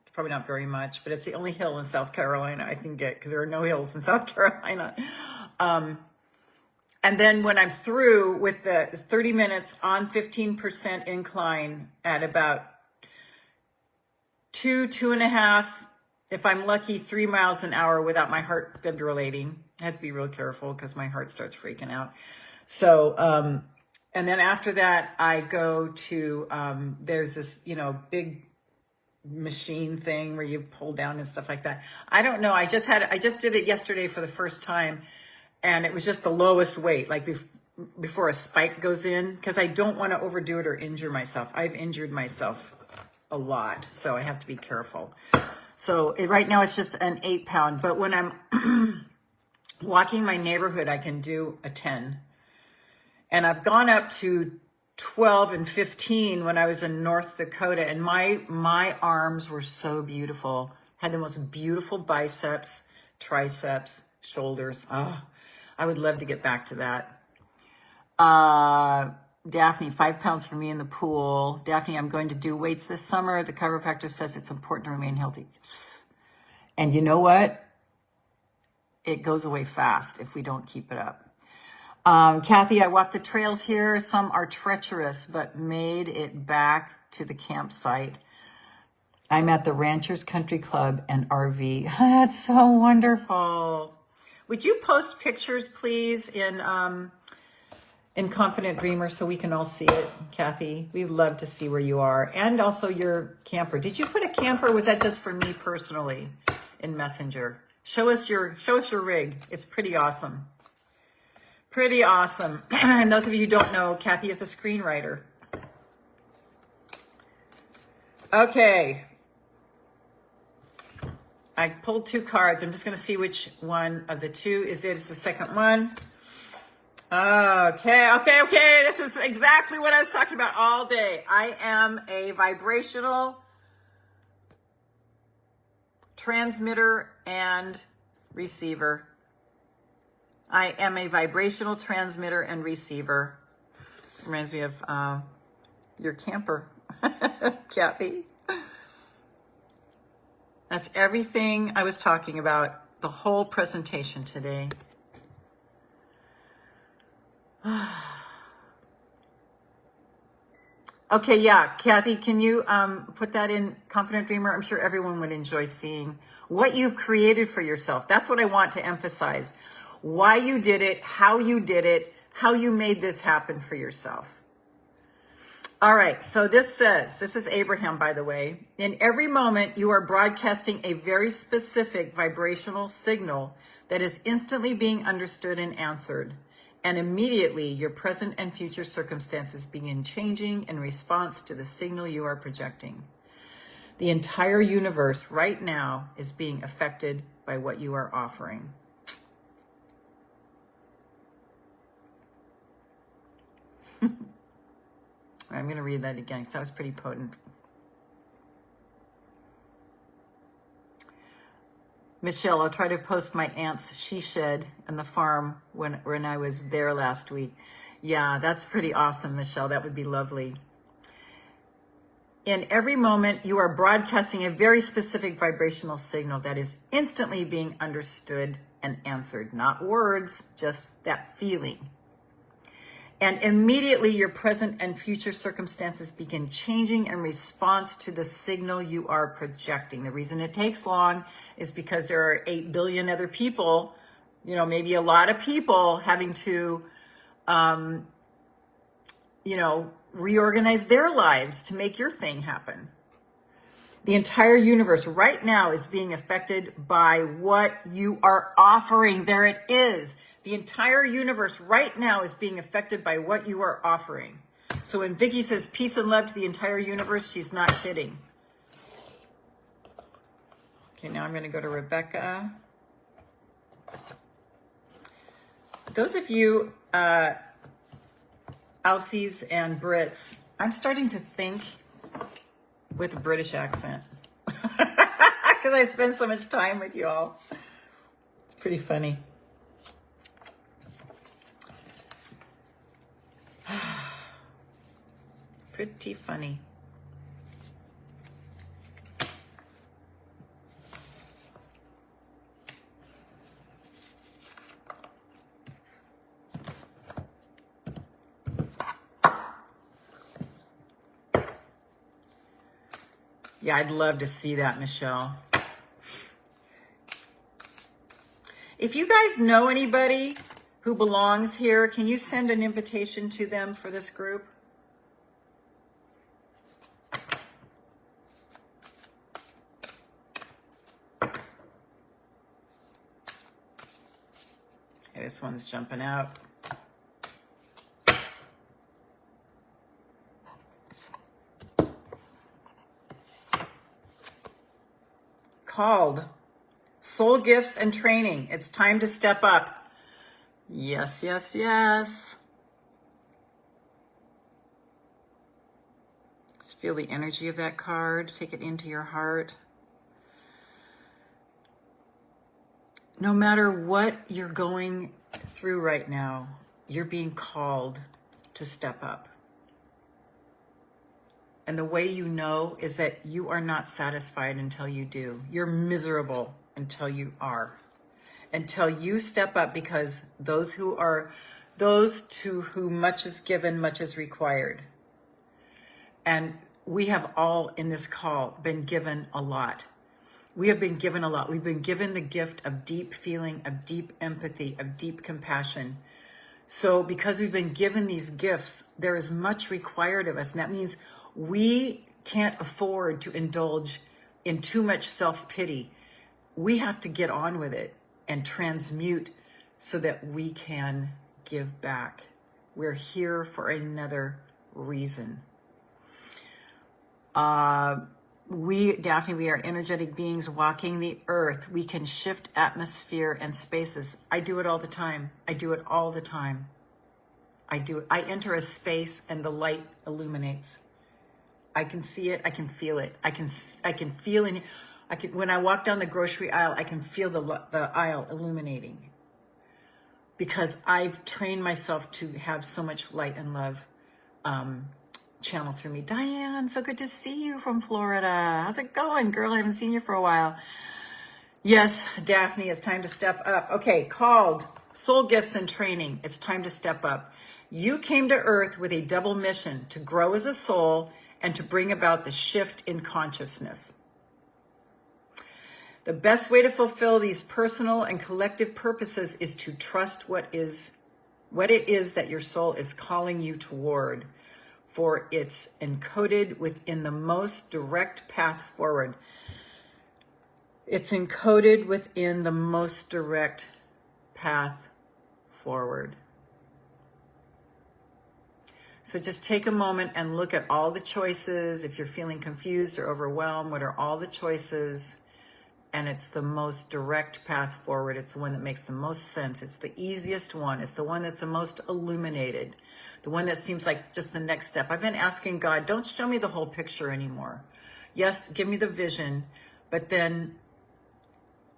It's probably not very much, but it's the only hill in South Carolina I can get, because there are no hills in South Carolina. And then when I'm through with the 30 minutes on 15% incline at about 2.5, if I'm lucky, 3 miles an hour without my heart fibrillating. I have to be real careful because my heart starts freaking out. So, and then after that, I go to, there's this, you know, big machine thing where you pull down and stuff like that. I don't know. I just did it yesterday for the first time. And it was just the lowest weight, like before a spike goes in, because I don't want to overdo it or injure myself. I've injured myself a lot, so I have to be careful. So right now it's just an 8-pound, but when I'm walking my neighborhood, I can do a 10. And I've gone up to 12 and 15 when I was in North Dakota, and my arms were so beautiful. Had the most beautiful biceps, triceps, shoulders. Oh, I would love to get back to that. Daphne, 5 pounds for me in the pool. Daphne, I'm going to do weights this summer. The chiropractor says it's important to remain healthy. And you know what? It goes away fast if we don't keep it up. Kathy, I walked the trails here. Some are treacherous, but made it back to the campsite. I'm at the Ranchers Country Club and RV. That's so wonderful. Would you post pictures, please, in Confident Dreamer so we can all see it, Kathy? We'd love to see where you are, and also your camper. Did you put a camper, or was that just for me personally in Messenger? Show us your rig. It's pretty awesome. Pretty awesome. And those of you who don't know, Kathy is a screenwriter. Okay. I pulled 2 cards. I'm just going to see which one of the 2 is it. It's the second one. Okay. This is exactly what I was talking about all day. I am a vibrational transmitter and receiver. I am a vibrational transmitter and receiver. Reminds me of your camper, Kathy. That's everything I was talking about, the whole presentation today. Okay, yeah, Kathy, can you put that in Confident Dreamer? I'm sure everyone would enjoy seeing what you've created for yourself. That's what I want to emphasize. Why you did it, how you made this happen for yourself. All right, so this is Abraham, by the way. In every moment, you are broadcasting a very specific vibrational signal that is instantly being understood and answered. And immediately, your present and future circumstances begin changing in response to the signal you are projecting. The entire universe right now is being affected by what you are offering. I'm going to read that again because that was pretty potent. Michelle, I'll try to post my aunt's she shed in the farm when I was there last week. Yeah, that's pretty awesome, Michelle. That would be lovely. In every moment, you are broadcasting a very specific vibrational signal that is instantly being understood and answered. Not words, just that feeling. And immediately your present and future circumstances begin changing in response to the signal you are projecting. The reason it takes long is because there are 8 billion other people, maybe a lot of people having to, reorganize their lives to make your thing happen. The entire universe right now is being affected by what you are offering. There it is. The entire universe right now is being affected by what you are offering. So when Vicky says peace and love to the entire universe, she's not kidding. Okay, now I'm going to go to Rebecca. Those of you, Aussies and Brits, I'm starting to think with a British accent because I spend so much time with you all. It's pretty funny. Pretty funny. Yeah, I'd love to see that, Michelle. If you guys know anybody who belongs here, can you send an invitation to them for this group? Okay, this one's jumping out. Called Soul Gifts and Training. It's time to step up. Yes, yes, yes. Let's feel the energy of that card. Take it into your heart. No matter what you're going through right now, you're being called to step up. And the way you know is that you are not satisfied until you do. You're miserable until you are. Until you step up, because those to whom much is given, much is required. And we have all in this call been given a lot. We have been given a lot. We've been given the gift of deep feeling, of deep empathy, of deep compassion. So because we've been given these gifts, there is much required of us. And that means we can't afford to indulge in too much self-pity. We have to get on with it and transmute so that we can give back. We're here for another reason. Daphne, we are energetic beings walking the earth. We can shift atmosphere and spaces. I do it all the time. I do it all the time. I enter a space and the light illuminates. I can see it. I can feel it. I can feel it. When I walk down the grocery aisle, I can feel the aisle illuminating because I've trained myself to have so much light and love channel through me. Diane, so good to see you from Florida. How's it going, girl? I haven't seen you for a while. Yes, Daphne, it's time to step up. Okay, called Soul Gifts and Training. It's time to step up. You came to Earth with a double mission: to grow as a soul and to bring about the shift in consciousness. The best way to fulfill these personal and collective purposes is to trust what it is that your soul is calling you toward, for it's encoded within the most direct path forward. It's encoded within the most direct path forward. So just take a moment and look at all the choices. If you're feeling confused or overwhelmed, what are all the choices? And it's the most direct path forward. It's the one that makes the most sense. It's the easiest one. It's the one that's the most illuminated. The one that seems like just the next step. I've been asking God, don't show me the whole picture anymore. Yes, give me the vision, but then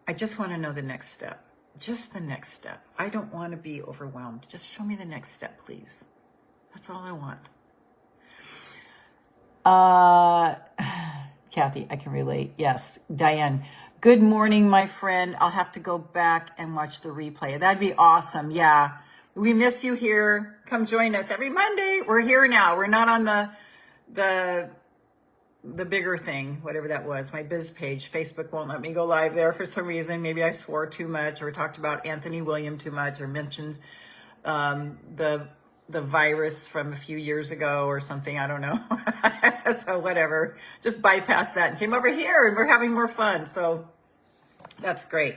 I just want to know the next step. Just the next step. I don't want to be overwhelmed. Just show me the next step, please. That's all I want. Kathy, I can relate. Yes. Diane, good morning, my friend. I'll have to go back and watch the replay. That'd be awesome. Yeah. We miss you here. Come join us every Monday. We're here now. We're not on the bigger thing, whatever that was, my biz page. Facebook won't let me go live there for some reason. Maybe I swore too much or talked about Anthony William too much or mentioned the virus from a few years ago or something. I don't know. So whatever, just bypass that and came over here and we're having more fun. So that's great.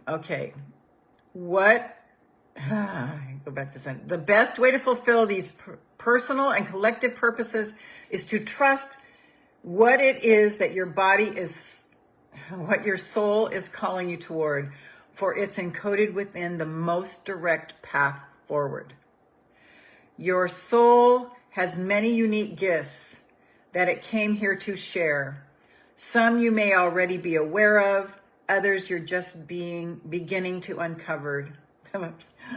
Okay. Go back to sentence. The best way to fulfill these personal and collective purposes is to trust what it is that your body is, what your soul is calling you toward, for it's encoded within the most direct path forward. Your soul has many unique gifts that it came here to share. Some you may already be aware of, others you're just beginning to uncover.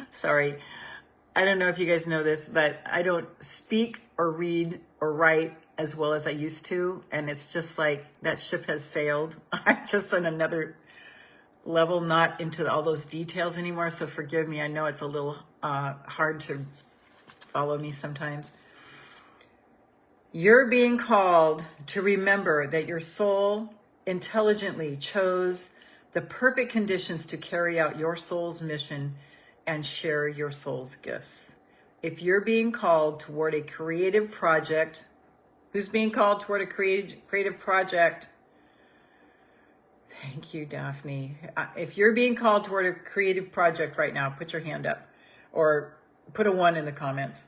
Sorry, I don't know if you guys know this, but I don't speak or read or write as well as I used to, and it's just like that ship has sailed. I'm just on another level, not into all those details anymore, so forgive me. I know it's a little hard to follow me sometimes. You're being called to remember that your soul intelligently chose the perfect conditions to carry out your soul's mission and share your soul's gifts. If you're being called toward a creative project, who's being called toward a creative project? Thank you, Daphne. If you're being called toward a creative project right now, put your hand up or put a 1 in the comments.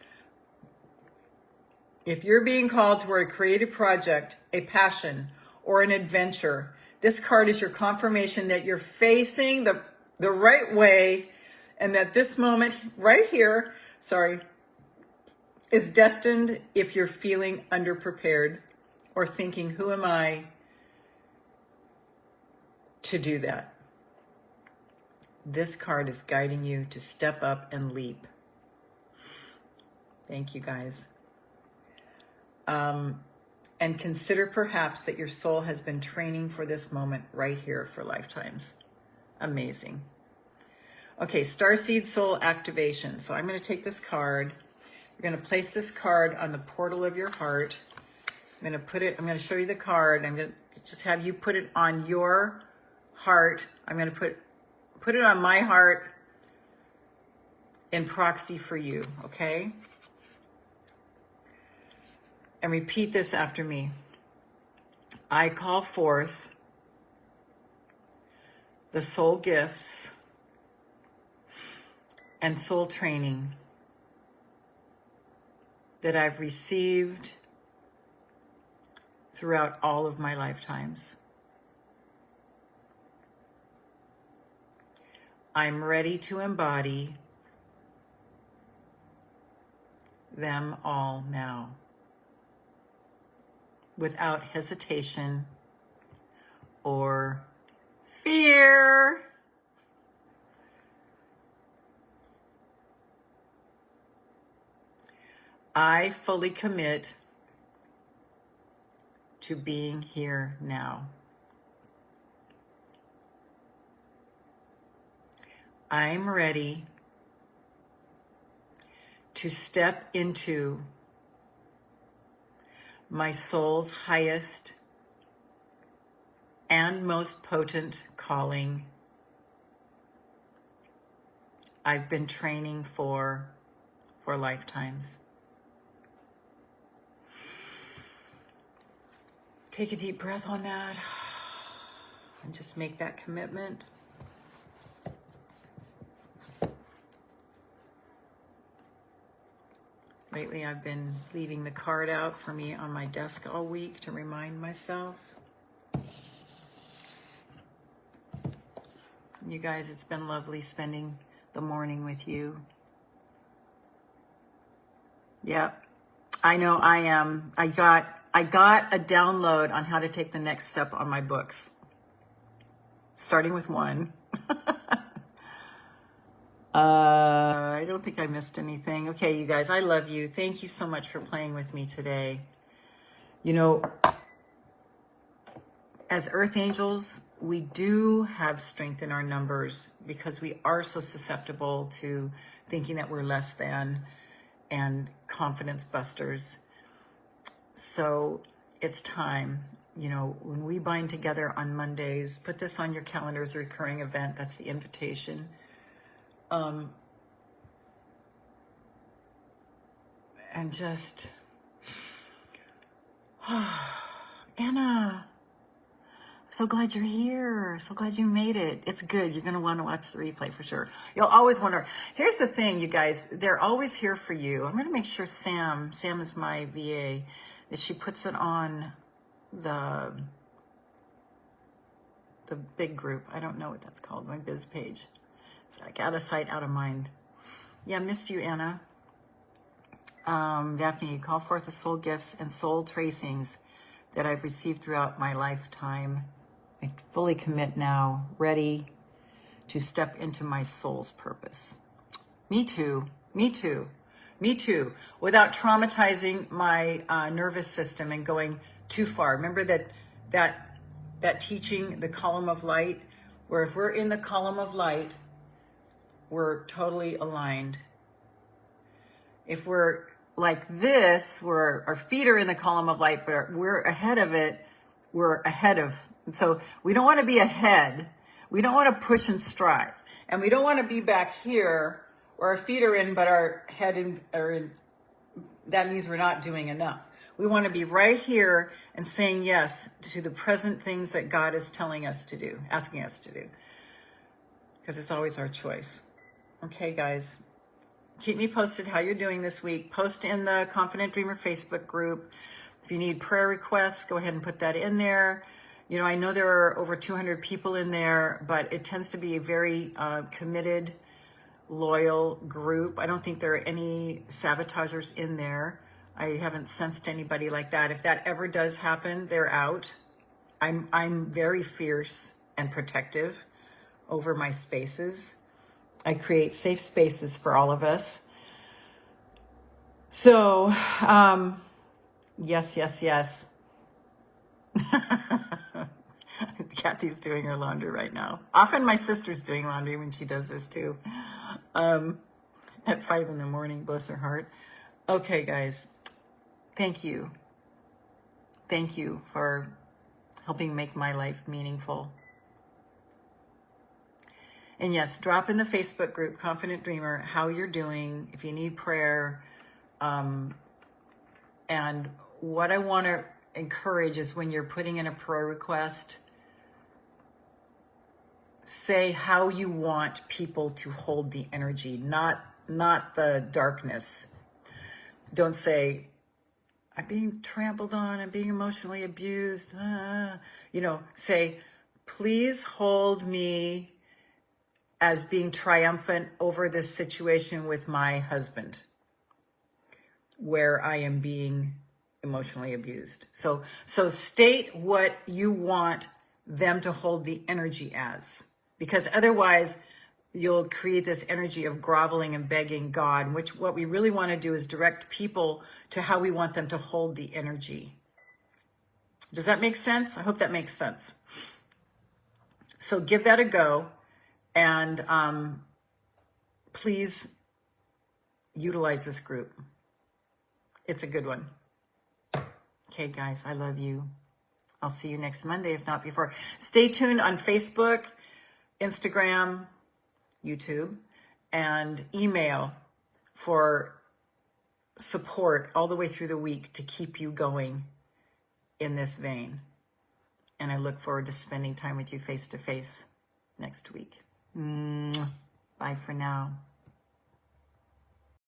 If you're being called toward a creative project, a passion, or an adventure, this card is your confirmation that you're facing the right way and that this moment right here, is destined if you're feeling underprepared or thinking, who am I to do that? This card is guiding you to step up and leap. Thank you, guys. And consider perhaps that your soul has been training for this moment right here for lifetimes. Amazing. Okay, Starseed Soul Activation. So I'm going to take this card. We're going to place this card on the portal of your heart. I'm going to show you the card. I'm going to just have you put it on your heart. I'm going to put it on my heart in proxy for you, okay? And repeat this after me. I call forth the soul gifts and soul training that I've received throughout all of my lifetimes. I'm ready to embody them all now. without hesitation or fear. I fully commit to being here now. I'm ready to step into my soul's highest and most potent calling I've been training for lifetimes. Take a deep breath on that and just make that commitment. Lately, I've been leaving the card out for me on my desk all week to remind myself. You guys, it's been lovely spending the morning with you. Yep, I know I am. I got a download on how to take the next step on my books, starting with 1. I don't think I missed anything. Okay, you guys, I love you. Thank you so much for playing with me today. You know, as Earth Angels, we do have strength in our numbers because we are so susceptible to thinking that we're less than and confidence busters. So it's time, you know, when we bind together on Mondays, put this on your calendar as a recurring event. That's the invitation. And just, Anna, so glad you're here. So glad you made it. It's good. You're going to want to watch the replay for sure. You'll always wonder. Here's the thing, you guys. They're always here for you. I'm going to make sure Sam is my VA, that she puts it on the big group. I don't know what that's called, my biz page. It's like out of sight, out of mind. Yeah, missed you, Anna. Daphne, call forth the soul gifts and soul tracings that I've received throughout my lifetime. I fully commit now, ready to step into my soul's purpose. Me too, me too, me too, without traumatizing my nervous system and going too far. Remember that teaching, the column of light, where if we're in the column of light, we're totally aligned. If we're like this, where our feet are in the column of light, but we're ahead of it, we're ahead of. So we don't want to be ahead. We don't want to push and strive. And we don't want to be back here where our feet are in, but our head are in. That means we're not doing enough. We want to be right here and saying yes to the present things that God is telling us to do, asking us to do. Because it's always our choice. Okay, guys. Keep me posted how you're doing this week. Post in the Confident Dreamer Facebook group. If you need prayer requests, go ahead and put that in there. You know, I know there are over 200 people in there, but it tends to be a very committed, loyal group. I don't think there are any sabotagers in there. I haven't sensed anybody like that. If that ever does happen, they're out. I'm very fierce and protective over my spaces. I create safe spaces for all of us. So, yes. Kathy's doing her laundry right now. Often my sister's doing laundry when she does this too. At 5 a.m, bless her heart. Okay, guys. Thank you. Thank you for helping make my life meaningful. And yes, drop in the Facebook group, Confident Dreamer, how you're doing, if you need prayer. And what I want to encourage is when you're putting in a prayer request, say how you want people to hold the energy, not the darkness. Don't say, I'm being trampled on, I'm being emotionally abused. Say, please hold me as being triumphant over this situation with my husband, where I am being emotionally abused. So state what you want them to hold the energy as, because otherwise you'll create this energy of groveling and begging God, which what we really want to do is direct people to how we want them to hold the energy. Does that make sense? I hope that makes sense. So give that a go, and please utilize this group. It's a good one. Okay, guys, I love you. I'll see you next Monday, if not before. Stay tuned on Facebook, Instagram, YouTube, and email for support all the way through the week to keep you going in this vein. And I look forward to spending time with you face to face next week. Bye for now.